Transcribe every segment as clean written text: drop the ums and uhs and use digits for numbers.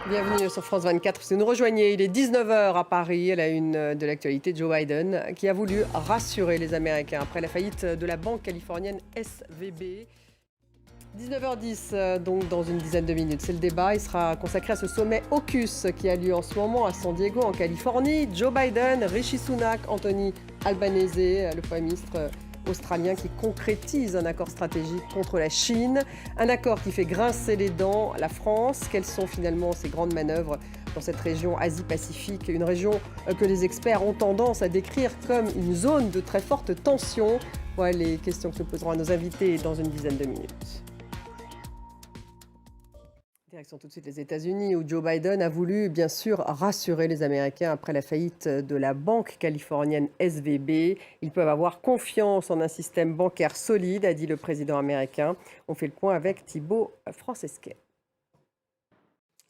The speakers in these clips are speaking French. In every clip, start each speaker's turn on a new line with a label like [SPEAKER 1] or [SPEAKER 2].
[SPEAKER 1] Bienvenue sur France 24. Si vous nous rejoignez, il est 19 heures à Paris, à la une de l'actualité, Joe Biden, qui a voulu rassurer les Américains après la faillite de la banque californienne SVB. 19h10, donc dans une dizaine de minutes. C'est le débat. Il sera consacré à ce sommet AUKUS qui a lieu en ce moment à San Diego, en Californie. Joe Biden, Rishi Sunak, Anthony Albanese, le Premier ministre australien qui concrétise un accord stratégique contre la Chine. Un accord qui fait grincer les dents la France. Quelles sont finalement ces grandes manœuvres dans cette région Asie-Pacifique? Une région que les experts ont tendance à décrire comme une zone de très forte tension. Voilà les questions que nous poserons à nos invités dans une dizaine de minutes. Direction tout de suite les États-Unis, où Joe Biden a voulu bien sûr rassurer les Américains après la faillite de la banque californienne SVB. Ils peuvent avoir confiance en un système bancaire solide, a dit le président américain. On fait le point avec Thibault Francesquet.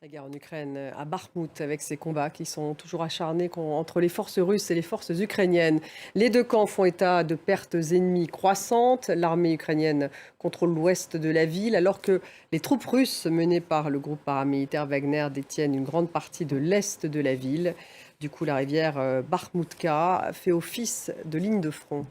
[SPEAKER 1] La guerre en Ukraine, à Bakhmout, avec ces combats qui sont toujours acharnés entre les forces russes et les forces ukrainiennes. Les deux camps font état de pertes ennemies croissantes. L'armée ukrainienne contrôle l'ouest de la ville, alors que les troupes russes menées par le groupe paramilitaire Wagner détiennent une grande partie de l'est de la ville. Du coup, la rivière Bakhmoutka fait office de ligne de front.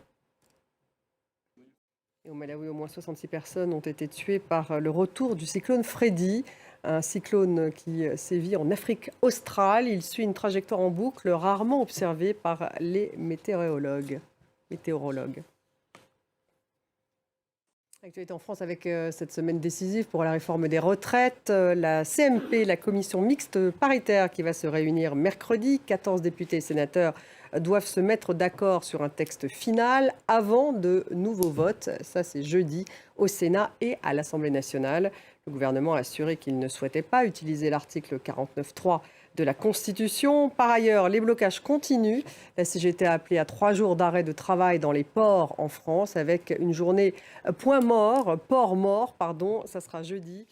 [SPEAKER 1] Et au Malawi, au moins 66 personnes ont été tuées par le retour du cyclone Freddy, un cyclone qui sévit en Afrique australe. Il suit une trajectoire en boucle rarement observée par les météorologues. Actualité en France avec cette semaine décisive pour la réforme des retraites. La CMP, la commission mixte paritaire qui va se réunir mercredi. 14 députés et sénateurs doivent se mettre d'accord sur un texte final avant de nouveaux votes. Ça, c'est jeudi au Sénat et à l'Assemblée nationale. Le gouvernement a assuré qu'il ne souhaitait pas utiliser l'article 49.3 de la Constitution. Par ailleurs, les blocages continuent. La CGT a appelé à 3 jours d'arrêt de travail dans les ports en France avec une journée port mort, ça sera jeudi.